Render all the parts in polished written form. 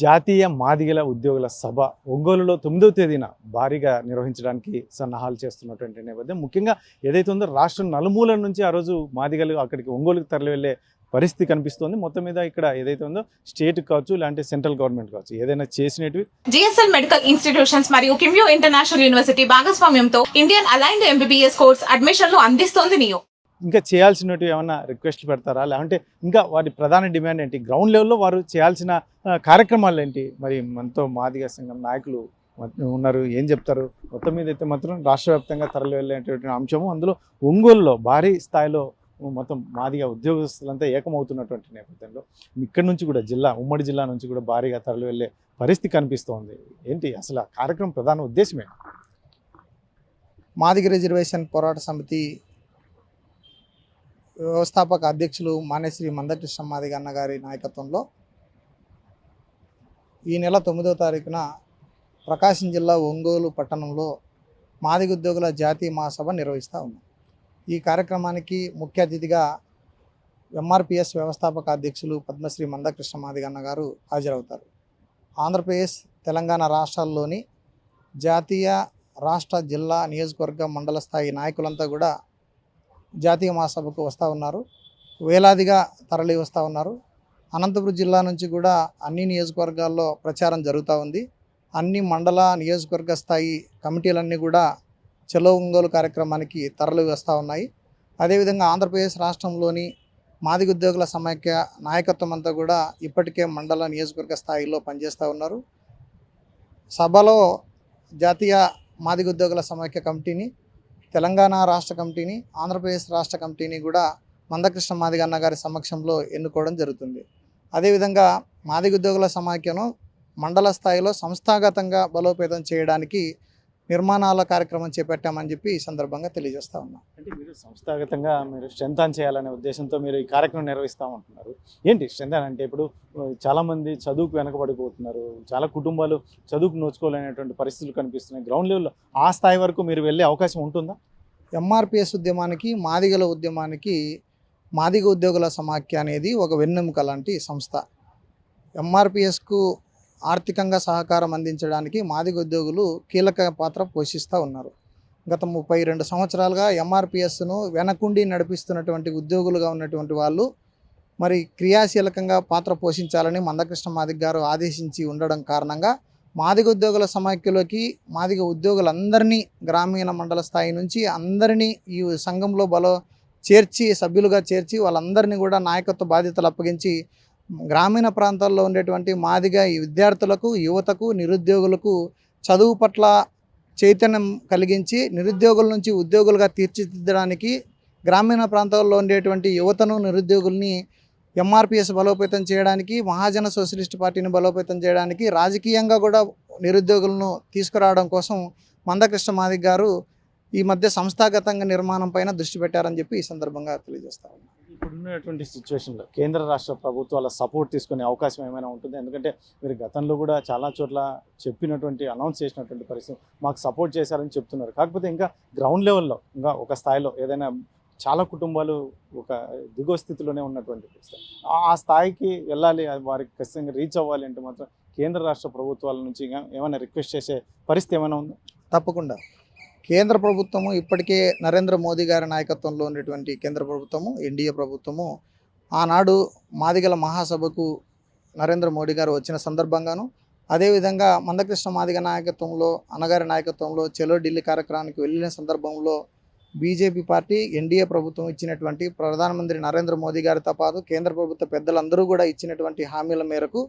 జాతీయ మాదిగల ఉద్యోగుల సభ ఒంగోలులో 9వ తేదీన భారీగా నిర్వహించడానికి సన్నాహాలు చేస్తున్నటువంటి నేపథ్యం. ముఖ్యంగా ఏదైతే ఉందో రాష్ట్రం నలుమూలల నుంచి ఆ రోజు మాదిగలు అక్కడికి ఒంగోలుకి తరలి వెళ్ళే పరిస్థితి కనిపిస్తోంది. మొత్తం మీద ఇక్కడ ఏదైతే ఉందో స్టేట్ కావచ్చు, ఇలాంటి సెంట్రల్ గవర్నమెంట్ కావచ్చు, ఏదైనా చేసినవి జిఎస్ఎల్ మెడికల్ ఇన్స్టిట్యూషన్స్ మరియు కిమ్యూ ఇంటర్నేషనల్ యూనివర్సిటీ భాగస్వామ్యంతో ఇండియన్ అలైన్డ్ ఎంబీబీఎస్ కోర్స్ అడ్మిషన్లు అందిస్తోంది నియో. ఇంకా చేయాల్సినవి ఏమన్నా రిక్వెస్ట్లు పెడతారా, లేదంటే ఇంకా వారి ప్రధాన డిమాండ్ ఏంటి, గ్రౌండ్ లెవెల్లో వారు చేయాల్సిన కార్యక్రమాలు ఏంటి? మరి మనతో మాదిగ సంఘం నాయకులు ఉన్నారు, ఏం చెప్తారు? మొత్తం మీద అయితే మాత్రం రాష్ట్ర వ్యాప్తంగా తరలి వెళ్ళేటువంటి అంశము, అందులో ఒంగోలులో భారీ స్థాయిలో మొత్తం మాదిగ ఉద్యోగస్తులంతా ఏకమవుతున్నటువంటి నేపథ్యంలో ఇక్కడి నుంచి కూడా ఉమ్మడి జిల్లా నుంచి కూడా భారీగా తరలి వెళ్ళే పరిస్థితి కనిపిస్తోంది. ఏంటి అసలు ఆ కార్యక్రమం ప్రధాన ఉద్దేశమే? మాదిగ రిజర్వేషన్ పోరాట సమితి వ్యవస్థాపక అధ్యక్షులు మానేశ్రీ మందకృష్ణ మాదిగ అన్న గారి నాయకత్వంలో ఈ నెల 9వ తారీఖున ప్రకాశం జిల్లా ఒంగోలు పట్టణంలో మాదిగ ఉద్యోగుల జాతీయ మహాసభ నిర్వహిస్తూ ఉన్నాం. ఈ కార్యక్రమానికి ముఖ్య అతిథిగా ఎంఆర్పిఎస్ వ్యవస్థాపక అధ్యక్షులు పద్మశ్రీ మందకృష్ణ మాదిగ అన్న గారు హాజరవుతారు. ఆంధ్రప్రదేశ్, తెలంగాణ రాష్ట్రాల్లోని జాతీయ, రాష్ట్ర, జిల్లా, నియోజకవర్గ, మండల స్థాయి నాయకులంతా కూడా జాతీయ మహాసభకు వస్తూ ఉన్నారు. వేలాదిగా తరలి వస్తూ ఉన్నారు. అనంతపురం జిల్లా నుంచి కూడా అన్ని నియోజకవర్గాల్లో ప్రచారం జరుగుతూ ఉంది. అన్ని మండల, నియోజకవర్గ స్థాయి కమిటీలన్నీ కూడా చలో ఒంగోలు కార్యక్రమానికి తరలి వస్తూ ఉన్నాయి. అదేవిధంగా ఆంధ్రప్రదేశ్ రాష్ట్రంలోని మాదిగ ఉద్యోగుల సమైక్య నాయకత్వం అంతా కూడా ఇప్పటికే మండల, నియోజకవర్గ స్థాయిలో పనిచేస్తూ ఉన్నారు. సభలో జాతీయ మాదిగ ఉద్యోగుల సమైక్య కమిటీని, తెలంగాణ రాష్ట్ర కమిటీని, ఆంధ్రప్రదేశ్ రాష్ట్ర కమిటీని కూడా మందకృష్ణ మాదిగ అన్న గారి సమక్షంలో ఎన్నుకోవడం జరుగుతుంది. అదేవిధంగా మాదిగ ఉద్యోగుల సమాఖ్యను మండల స్థాయిలో సంస్థాగతంగా బలోపేతం చేయడానికి నిర్మాణాల కార్యక్రమం చేపట్టామని చెప్పి ఈ సందర్భంగా తెలియజేస్తా ఉన్నాం. అంటే మీరు సంస్థాగతంగా మీరు స్ట్రెంథన్ చేయాలనే ఉద్దేశంతో మీరు ఈ కార్యక్రమం నిర్వహిస్తామంటున్నారు. ఏంటి స్ట్రెంథన్ అంటే? ఇప్పుడు చాలామంది చదువుకు వెనకబడిపోతున్నారు, చాలా కుటుంబాలు చదువుకు నోచుకోలేనటువంటి పరిస్థితులు కనిపిస్తున్నాయి. గ్రౌండ్ లెవెల్లో ఆ స్థాయి వరకు మీరు వెళ్ళే అవకాశం ఉంటుందా? ఎంఆర్పిఎస్ ఉద్యమానికి, మాదిగల ఉద్యమానికి మాదిగ ఉద్యోగుల సమాఖ్య అనేది ఒక వెన్నెముక లాంటి సంస్థ. ఎంఆర్పిఎస్కు ఆర్థికంగా సహకారం అందించడానికి మాదిగ ఉద్యోగులు కీలక పాత్ర పోషిస్తూ ఉన్నారు. గత 32 సంవత్సరాలుగా ఎంఆర్పిఎస్ను వెనకుండి నడిపిస్తున్నటువంటి ఉద్యోగులుగా ఉన్నటువంటి వాళ్ళు మరి క్రియాశీలకంగా పాత్ర పోషించాలని మందకృష్ణ మాదిగ గారు ఆదేశించి ఉండడం కారణంగా మాదిగ ఉద్యోగుల సమాఖ్యలోకి మాదిగ ఉద్యోగులందరినీ గ్రామీణ మండల స్థాయి నుంచి అందరినీ ఈ సంఘంలో సభ్యులుగా చేర్చి వాళ్ళందరినీ కూడా నాయకత్వ బాధ్యతలు అప్పగించి గ్రామీణ ప్రాంతాల్లో ఉండేటువంటి మాదిగ విద్యార్థులకు, యువతకు, నిరుద్యోగులకు చదువు పట్ల చైతన్యం కలిగించి నిరుద్యోగుల నుంచి ఉద్యోగులుగా తీర్చిదిద్దడానికి, గ్రామీణ ప్రాంతాల్లో ఉండేటువంటి యువతను, నిరుద్యోగుల్ని ఎంఆర్పిఎస్ బలోపేతం చేయడానికి, మహాజన సోషలిస్ట్ పార్టీని బలోపేతం చేయడానికి, రాజకీయంగా కూడా నిరుద్యోగులను తీసుకురావడం కోసం మందకృష్ణ మాదిగ గారు ఈ మధ్య సంస్థాగతంగా నిర్మాణం పైన దృష్టి పెట్టారని చెప్పి ఈ సందర్భంగా తెలియజేస్తా ఉన్నాను. ఇప్పుడున్నటువంటి సిచ్యువేషన్లో కేంద్ర రాష్ట్ర ప్రభుత్వాల సపోర్ట్ తీసుకునే అవకాశం ఏమైనా ఉంటుంది? ఎందుకంటే మీరు గతంలో కూడా చాలా చోట్ల అనౌన్స్ చేసినటువంటి పరిస్థితి, మాకు సపోర్ట్ చేశారని చెప్తున్నారు. కాకపోతే ఇంకా గ్రౌండ్ లెవెల్లో ఇంకా ఒక స్థాయిలో ఏదైనా చాలా కుటుంబాలు ఒక దిగువ స్థితిలోనే ఉన్నటువంటి పరిస్థితి, ఆ స్థాయికి వెళ్ళాలి, వారికి ఖచ్చితంగా రీచ్ అవ్వాలి అంటే మాత్రం కేంద్ర రాష్ట్ర ప్రభుత్వాల నుంచి ఏమైనా రిక్వెస్ట్ చేసే పరిస్థితి ఏమైనా ఉందా? తప్పకుండా. కేంద్ర ప్రభుత్వము ఇప్పటికే నరేంద్ర మోదీ గారి నాయకత్వంలో ఉన్నటువంటి కేంద్ర ప్రభుత్వము, ఎన్డీఏ ప్రభుత్వము ఆనాడు మాదిగల మహాసభకు నరేంద్ర మోడీ గారు వచ్చిన సందర్భంగాను, అదేవిధంగా మందకృష్ణ మాదిగ నాయకత్వంలో, అన్నగారి నాయకత్వంలో చలో ఢిల్లీ కార్యక్రమానికి వెళ్ళిన సందర్భంలో బీజేపీ పార్టీ, ఎన్డీఏ ప్రభుత్వం ఇచ్చినటువంటి, ప్రధానమంత్రి నరేంద్ర మోదీ గారితో పాటు కేంద్ర ప్రభుత్వ పెద్దలందరూ కూడా ఇచ్చినటువంటి హామీల మేరకు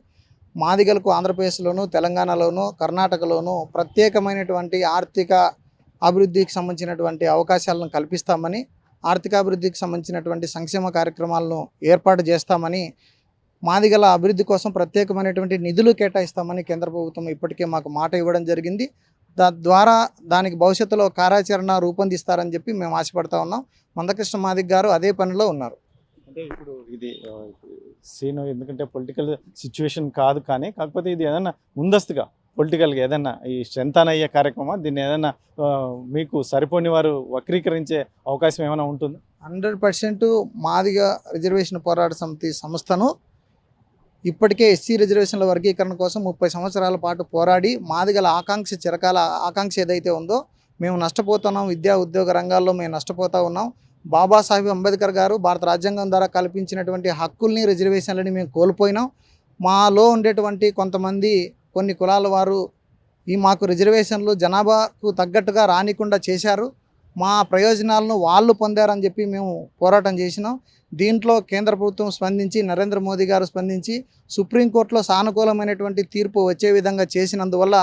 మాదిగలకు ఆంధ్రప్రదేశ్లోను, తెలంగాణలోను, కర్ణాటకలోను ప్రత్యేకమైనటువంటి ఆర్థిక అభివృద్ధికి సంబంధించినటువంటి అవకాశాలను కల్పిస్తామని, ఆర్థికాభివృద్ధికి సంబంధించినటువంటి సంక్షేమ కార్యక్రమాలను ఏర్పాటు చేస్తామని, మాదిగల అభివృద్ధి కోసం ప్రత్యేకమైనటువంటి నిధులు కేటాయిస్తామని కేంద్ర ప్రభుత్వం ఇప్పటికే మాకు మాట ఇవ్వడం జరిగింది. తద్వారా దానికి భవిష్యత్తులో కార్యాచరణ రూపొందిస్తారని చెప్పి మేము ఆశపడతా ఉన్నాం. మందకృష్ణ మాదిగ గారు అదే పనిలో ఉన్నారు. అంటే ఇప్పుడు ఇది సీన్ ఎందుకంటే పొలిటికల్ సిచ్యువేషన్ కాదు, కానీ కాకపోతే ఇది ఏదైనా ముందస్తుగా పొలిటికల్గా ఏదైనా ఈ స్ట్రెంథన్ అయ్యే కార్యక్రమం, దీన్ని ఏదైనా మీకు సరిపోని వారు వక్రీకరించే అవకాశం ఏమైనా ఉంటుంది? 100% మాదిగ రిజర్వేషన్ పోరాట సమితి సంస్థను ఇప్పటికే ఎస్సీ రిజర్వేషన్ల వర్గీకరణ కోసం 30 సంవత్సరాల పాటు పోరాడి మాదిగల చిరకాల ఆకాంక్ష ఏదైతే ఉందో మేము నష్టపోతున్నాం, విద్యా ఉద్యోగ రంగాల్లో మేము నష్టపోతూ ఉన్నాం. బాబాసాహెబ్ అంబేద్కర్ గారు భారత రాజ్యాంగం ద్వారా కల్పించినటువంటి హక్కుల్ని, రిజర్వేషన్లని మేము కోల్పోయినాం. మాలో ఉండేటువంటి కొన్ని కులాల వారు మాకు రిజర్వేషన్లు జనాభాకు తగ్గట్టుగా రానికుండా చేశారు. మా ప్రయోజనాలను వాళ్ళు పొందారని చెప్పి మేము పోరాటం చేసినాం. దీంట్లో కేంద్ర ప్రభుత్వం స్పందించి, నరేంద్ర మోదీ గారు స్పందించి సుప్రీంకోర్టులో సానుకూలమైనటువంటి తీర్పు వచ్చే విధంగా చేసినందువల్ల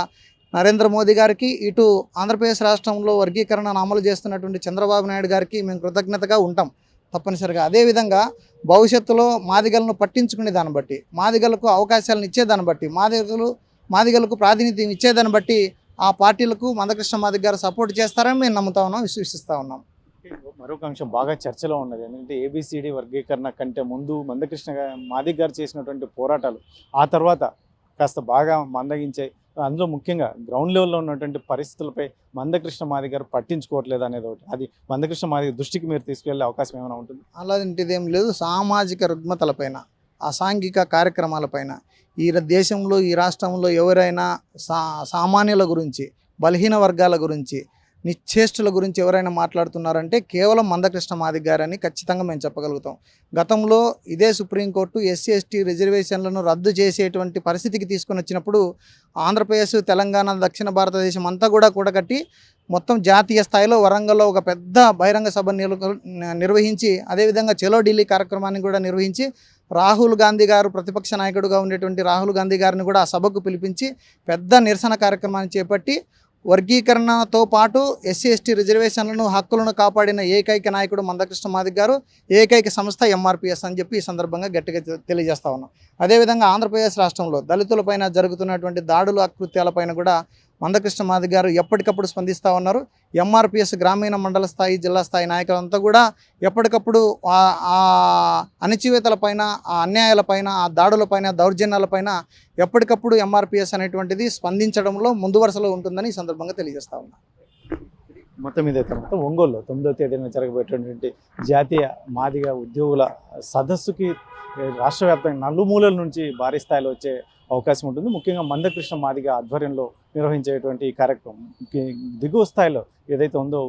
నరేంద్ర మోదీ గారికి, ఇటు ఆంధ్రప్రదేశ్ రాష్ట్రంలో వర్గీకరణను అమలు చేస్తున్నటువంటి చంద్రబాబు నాయుడు గారికి మేము కృతజ్ఞతగా ఉంటాం తప్పనిసరిగా. అదేవిధంగా భవిష్యత్తులో మాదిగలను పట్టించుకునే దాన్ని బట్టి, మాదిగలకు అవకాశాలను ఇచ్చేదాన్ని బట్టి, మాదిగలకు ప్రాతినిధ్యం ఇచ్చేదాన్ని బట్టి ఆ పార్టీలకు మందకృష్ణ మాదిగ గారు సపోర్ట్ చేస్తారని మేము నమ్ముతా ఉన్నాం, విశ్వసిస్తూ ఉన్నాం. మరొక అంశం బాగా చర్చలో ఉన్నది ఏంటంటే ఏబిసిడి వర్గీకరణ కంటే ముందు మందకృష్ణ మాదిగ గారు చేసినటువంటి పోరాటాలు ఆ తర్వాత కాస్త బాగా మందగించాయి. అందులో ముఖ్యంగా గ్రౌండ్ లెవెల్లో ఉన్నటువంటి పరిస్థితులపై మందకృష్ణ మాదిగ గారు పట్టించుకోవట్లేదు అనేది ఒకటి. అది మందకృష్ణ మాదిగ దృష్టికి మీరు తీసుకెళ్లే అవకాశం ఏమైనా ఉంటుంది? అలాంటిదేం లేదు. సామాజిక రుగ్మతలపైన, అసాంఘిక కార్యక్రమాలపైన ఈ దేశంలో, ఈ రాష్ట్రంలో ఎవరైనా సామాన్యుల గురించి, బలహీన వర్గాల గురించి, నిశ్చేష్టుల గురించి ఎవరైనా మాట్లాడుతున్నారంటే కేవలం మందకృష్ణ మాదిగ గారని ఖచ్చితంగా మేము చెప్పగలుగుతాం. గతంలో ఇదే సుప్రీంకోర్టు ఎస్సీ ఎస్టీ రిజర్వేషన్లను రద్దు చేసేటువంటి పరిస్థితికి తీసుకొని వచ్చినప్పుడు ఆంధ్రప్రదేశ్, తెలంగాణ, దక్షిణ భారతదేశం అంతా కూడా కూడగట్టి మొత్తం జాతీయ స్థాయిలో వరంగల్లో ఒక పెద్ద బహిరంగ సభ నిర్వహించి, అదేవిధంగా చలో ఢిల్లీ కార్యక్రమాన్ని కూడా నిర్వహించి, రాహుల్ గాంధీ గారు ప్రతిపక్ష నాయకుడుగా ఉండేటువంటి రాహుల్ గాంధీ గారిని కూడా ఆ సభకు పిలిపించి పెద్ద నిరసన కార్యక్రమాన్ని చేపట్టి వర్గీకరణతో పాటు ఎస్సీ ఎస్టీ రిజర్వేషన్లను, హక్కులను కాపాడిన ఏకైక నాయకుడు మందకృష్ణ మాదిగ గారు, ఏకైక సంస్థ ఎంఆర్పిఎస్ అని చెప్పి ఈ సందర్భంగా గట్టిగా తెలియజేస్తా ఉన్నాం. అదేవిధంగా ఆంధ్రప్రదేశ్ రాష్ట్రంలో దళితులపైన జరుగుతున్నటువంటి దాడులు, అకృత్యాలపైన కూడా మందకృష్ణ మాదిగ గారు ఎప్పటికప్పుడు స్పందిస్తూ ఉన్నారు. ఎంఆర్పిఎస్ గ్రామీణ మండల స్థాయి, జిల్లా స్థాయి నాయకులంతా కూడా ఎప్పటికప్పుడు ఆ అణచివేతలపైన, ఆ అన్యాయాలపైన, ఆ దాడులపైన, దౌర్జన్యాలపైన ఎప్పటికప్పుడు ఎంఆర్పిఎస్ అనేటువంటిది స్పందించడంలో ముందు వరుసలో ఉంటుందని ఈ సందర్భంగా తెలియజేస్తా ఉన్నా. మొత్తం మీద తర్వాత ఒంగోలులో 9వ తేదీన జరగబోయేటువంటి జాతీయ మాదిగ ఉద్యోగుల సదస్సుకి రాష్ట్ర వ్యాప్తంగా నలుమూలల నుంచి భారీ స్థాయిలో వచ్చే అవకాశం ఉంటుంది. ముఖ్యంగా మందకృష్ణ మాదిగ ఆధ్వర్యంలో నిర్వహించేటువంటి ఈ కార్యక్రమం దిగువ స్థాయిలో ఏదైతే ఉందో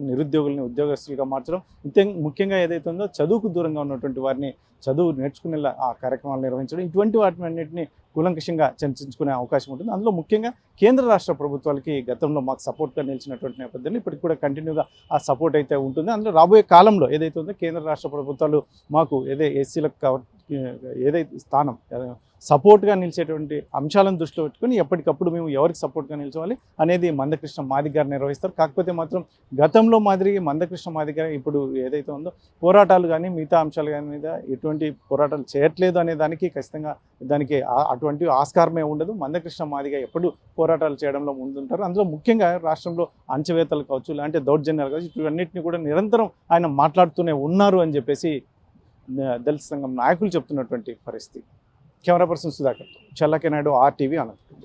నిరుద్యోగుల్ని ఉద్యోగస్తులుగా మార్చడం, ముఖ్యంగా ఏదైతే ఉందో చదువుకు దూరంగా ఉన్నటువంటి వారిని చదువు నేర్చుకునేలా ఆ కార్యక్రమాలు నిర్వహించడం, ఇటువంటి వాటినన్నింటినీ కూలంకషంగా చర్చించుకునే అవకాశం ఉంటుంది. అందులో ముఖ్యంగా కేంద్ర రాష్ట్ర ప్రభుత్వాలకి గతంలో మాకు సపోర్ట్గా నిలిచినటువంటి నేపథ్యంలో ఇప్పటికి కూడా కంటిన్యూగా ఆ సపోర్ట్ అయితే ఉంటుంది. అందులో రాబోయే కాలంలో ఏదైతే ఉందో కేంద్ర రాష్ట్ర ప్రభుత్వాలు మాకు ఎస్సీలకు ఏదైతే స్థానం సపోర్ట్గా నిలిచేటువంటి అంశాలను దృష్టిలో పెట్టుకుని ఎప్పటికప్పుడు మేము ఎవరికి సపోర్ట్గా నిల్చోవాలి అనేది మందకృష్ణ మాదిగ గారు నిర్వహిస్తారు. కాకపోతే మాత్రం గతంలో మాదిరి మందకృష్ణ మాదిగ గారు ఇప్పుడు ఏదైతే ఉందో పోరాటాలు కానీ మిగతా అంశాలు కానీ మీద ఎటువంటి పోరాటాలు చేయట్లేదు అనే దానికి ఖచ్చితంగా దానికి అటువంటి ఆస్కారమే ఉండదు. మందకృష్ణ మాదిగ ఎప్పుడు పోరాటాలు చేయడంలో ముందుంటారు. అందులో ముఖ్యంగా రాష్ట్రంలో అంచవేతలు కావచ్చు, ఇలాంటి దౌర్జన్యాలు కావచ్చు, ఇవన్నింటినీ కూడా నిరంతరం ఆయన మాట్లాడుతూనే ఉన్నారు అని చెప్పేసి దళిత సంఘం నాయకులు చెప్తున్నటువంటి పరిస్థితి. Camera person Sudhakar, Challakenaidu, RTV, Anantapuram.